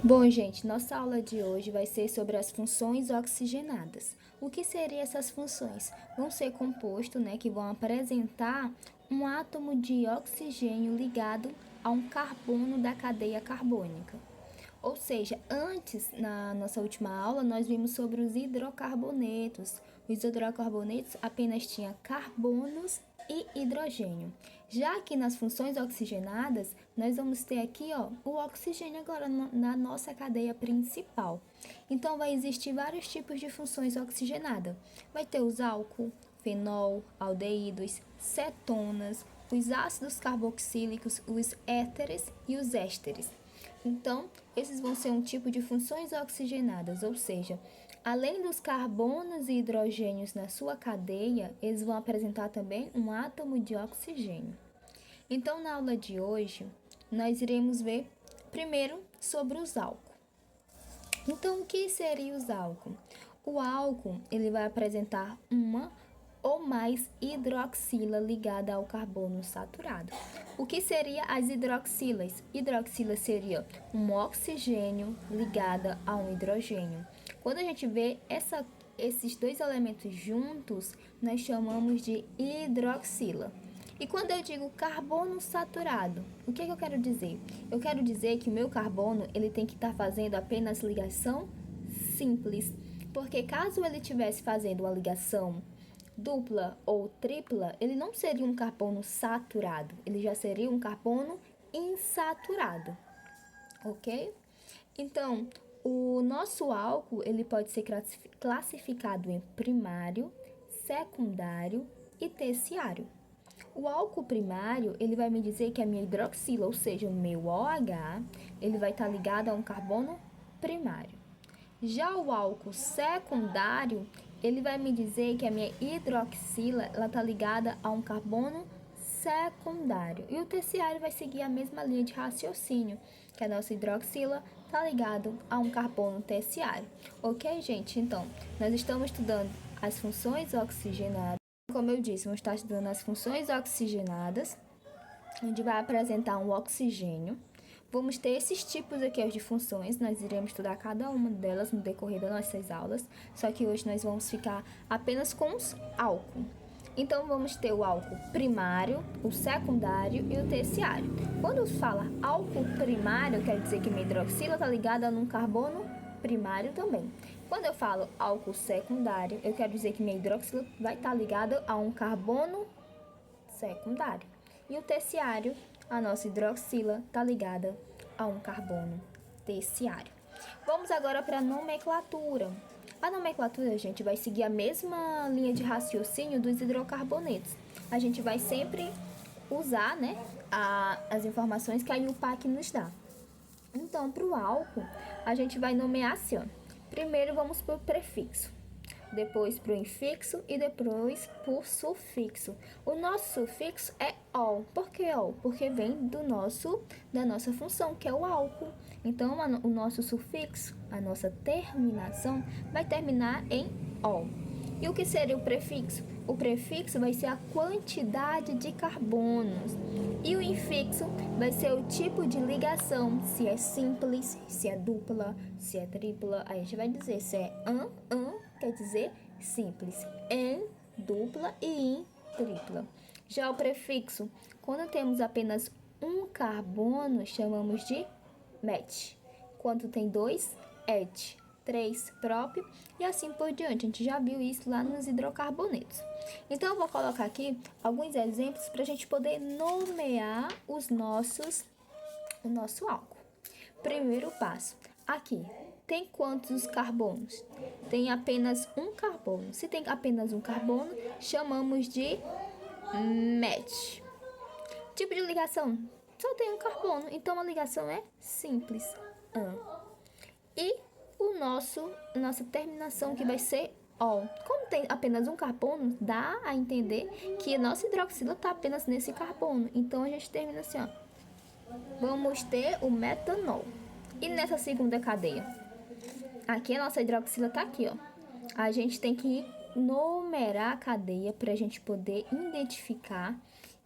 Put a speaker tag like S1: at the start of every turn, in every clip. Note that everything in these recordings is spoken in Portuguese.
S1: Bom, gente, nossa aula de hoje vai ser sobre as funções oxigenadas. O que seriam essas funções? Vão ser compostos, que vão apresentar um átomo de oxigênio ligado a um carbono da cadeia carbônica. Ou seja, antes, na nossa última aula, nós vimos sobre os hidrocarbonetos. Os hidrocarbonetos apenas tinham carbonos e hidrogênio. Já aqui nas funções oxigenadas, nós vamos ter aqui o oxigênio agora na nossa cadeia principal. Então, vai existir vários tipos de funções oxigenadas. Vai ter os álcool, fenol, aldeídos, cetonas, os ácidos carboxílicos, os éteres e os ésteres. Então, esses vão ser um tipo de funções oxigenadas, ou seja, além dos carbonos e hidrogênios na sua cadeia, eles vão apresentar também um átomo de oxigênio. Então, na aula de hoje, nós iremos ver primeiro sobre os álcool. Então, o que seria os álcool? O álcool, ele vai apresentar uma ou mais hidroxila ligada ao carbono saturado. O que seria as hidroxilas? Hidroxila seria um oxigênio ligada a um hidrogênio. Quando a gente vê esses dois elementos juntos, nós chamamos de hidroxila. E quando eu digo carbono saturado, o que eu quero dizer? Eu quero dizer que o meu carbono ele tem que estar fazendo apenas ligação simples, porque caso ele estivesse fazendo uma ligação dupla ou tripla, ele não seria um carbono saturado, ele já seria um carbono insaturado, ok? Então, o nosso álcool ele pode ser classificado em primário, secundário e terciário. O álcool primário, ele vai me dizer que a minha hidroxila, ou seja, o meu OH, ele vai estar ligado a um carbono primário. Já o álcool secundário, ele vai me dizer que a minha hidroxila ela está ligada a um carbono secundário. E o terciário vai seguir a mesma linha de raciocínio, que a nossa hidroxila está ligada a um carbono terciário. Ok, gente? Então, nós estamos estudando as funções oxigenadas. Como eu disse, vamos estar estudando as funções oxigenadas, onde vai apresentar um oxigênio. Vamos ter esses tipos aqui de funções, nós iremos estudar cada uma delas no decorrer das nossas aulas, só que hoje nós vamos ficar apenas com os álcool. Então, vamos ter o álcool primário, o secundário e o terciário. Quando fala álcool primário, quer dizer que minha hidroxila está ligada num carbono primário também. Quando eu falo álcool secundário, eu quero dizer que minha hidroxila vai estar ligada a um carbono secundário. E o terciário, a nossa hidroxila está ligada a um carbono terciário. Vamos agora para a nomenclatura. A nomenclatura, gente, vai seguir a mesma linha de raciocínio dos hidrocarbonetos. A gente vai sempre usar, as informações que a IUPAC nos dá. Então, para o álcool, a gente vai nomear assim, Primeiro vamos para o prefixo, depois para o infixo e depois por sufixo. O nosso sufixo é ol. Por que ol? Porque vem da nossa função, que é o álcool. Então, o nosso sufixo, a nossa terminação, vai terminar em ol. E o que seria o prefixo? O prefixo vai ser a quantidade de carbonos. E o infixo vai ser o tipo de ligação, se é simples, se é dupla, se é tripla. Aí a gente vai dizer se é quer dizer simples, em dupla e em tripla. Já o prefixo, quando temos apenas um carbono, chamamos de met. Quando tem dois, et. 3 próprio e assim por diante. A gente já viu isso lá nos hidrocarbonetos. Então, eu vou colocar aqui alguns exemplos para a gente poder nomear o nosso álcool. Primeiro passo. Aqui, tem quantos carbonos? Tem apenas um carbono. Se tem apenas um carbono, chamamos de met. Tipo de ligação? Só tem um carbono, então a ligação é simples. E nossa terminação que vai ser ol. Como tem apenas um carbono, dá a entender que a nossa hidroxila está apenas nesse carbono. Então, a gente termina assim, Vamos ter o metanol. E nessa segunda cadeia? Aqui a nossa hidroxila está aqui, A gente tem que numerar a cadeia para a gente poder identificar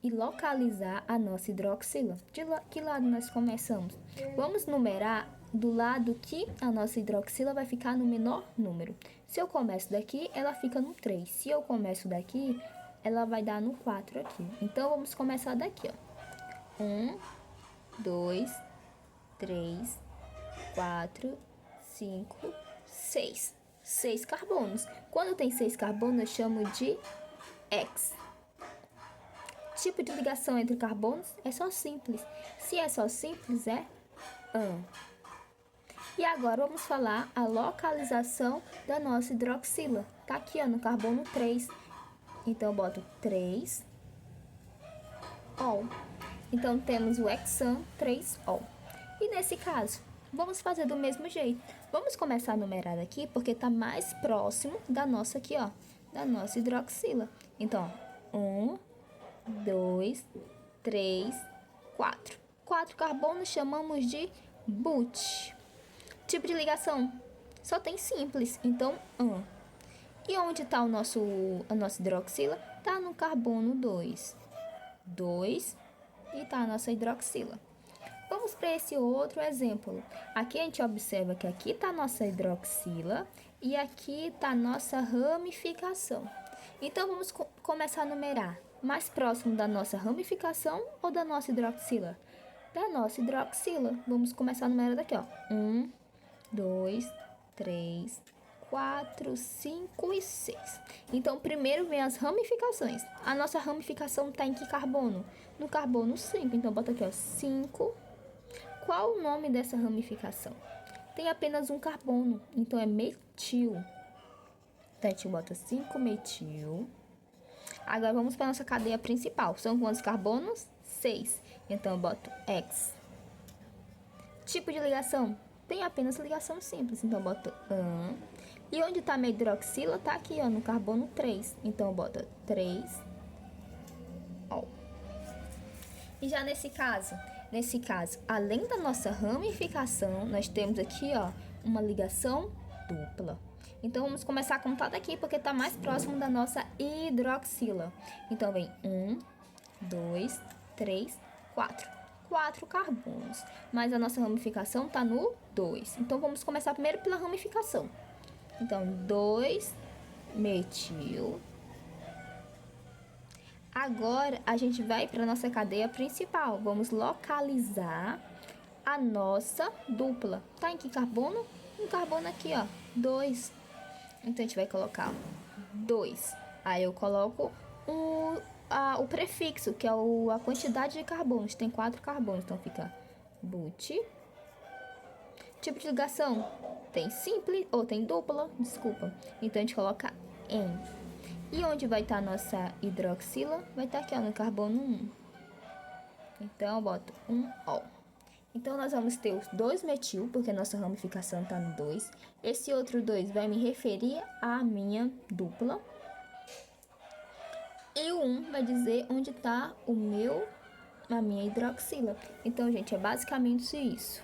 S1: e localizar a nossa hidroxila. De que lado nós começamos? Vamos numerar do lado que a nossa hidroxila vai ficar no menor número. Se eu começo daqui, ela fica no 3. Se eu começo daqui, ela vai dar no 4 aqui. Então, vamos começar daqui, ó. 1, 2, 3, 4, 5, 6. 6 carbonos. Quando tem 6 carbonos, eu chamo de X. Tipo de ligação entre carbonos é só simples. Se é só simples, é AN. E agora vamos falar a localização da nossa hidroxila. Tá aqui, ó, no carbono 3. Então, eu boto 3 ol. Então, temos o hexan 3ol. E nesse caso, vamos fazer do mesmo jeito. Vamos começar a numerar aqui, porque está mais próximo da nossa aqui, ó, da nossa hidroxila. Então, 1, 2, 3, 4. 4 carbonos chamamos de but. Tipo de ligação, só tem simples, então AN. E onde está a nossa hidroxila? Está no carbono 2. 2 e está a nossa hidroxila. Vamos para esse outro exemplo. Aqui a gente observa que aqui está a nossa hidroxila e aqui está a nossa ramificação. Então, vamos começar a numerar. Mais próximo da nossa ramificação ou da nossa hidroxila? Da nossa hidroxila. Vamos começar a numerar daqui, ó. 1, 2, 3, 4, 5 e 6. Então, primeiro vem as ramificações. A nossa ramificação está em que carbono? No carbono 5. Então, bota aqui, ó, 5. Qual o nome dessa ramificação? Tem apenas um carbono, então é metil. Então, a gente bota 5-metil. Agora, vamos para a nossa cadeia principal. São quantos carbonos? 6. Então, eu boto X. Tipo de ligação? Tem apenas ligação simples, então eu boto AN. E onde está a minha hidroxila? Está aqui, ó, no carbono 3. Então, eu boto 3ol. E já nesse caso, além da nossa ramificação, nós temos aqui, ó, uma ligação dupla. Então, vamos começar a contar daqui, porque está mais próximo da nossa hidroxila. Então, vem 1, 2, 3, 4. 4 carbonos. Mas a nossa ramificação está no 2. Então, vamos começar primeiro pela ramificação. Então, 2-metil. Agora, a gente vai para a nossa cadeia principal. Vamos localizar a nossa dupla. Tá em que carbono? Um carbono aqui, ó, 2. Então, a gente vai colocar 2. Aí, eu coloco o prefixo, que é a quantidade de carbonos. Tem 4 carbonos, então fica but. Tipo de ligação, tem simples, ou tem dupla, desculpa. Então, a gente coloca N. E onde vai estar a nossa hidroxila? Vai estar aqui, ó, no carbono 1. Então, eu boto 1ol. Então, nós vamos ter os 2-metil, porque a nossa ramificação está no 2. Esse outro 2 vai me referir à minha dupla. E o 1 vai dizer onde está a minha hidroxila. Então, gente, é basicamente isso.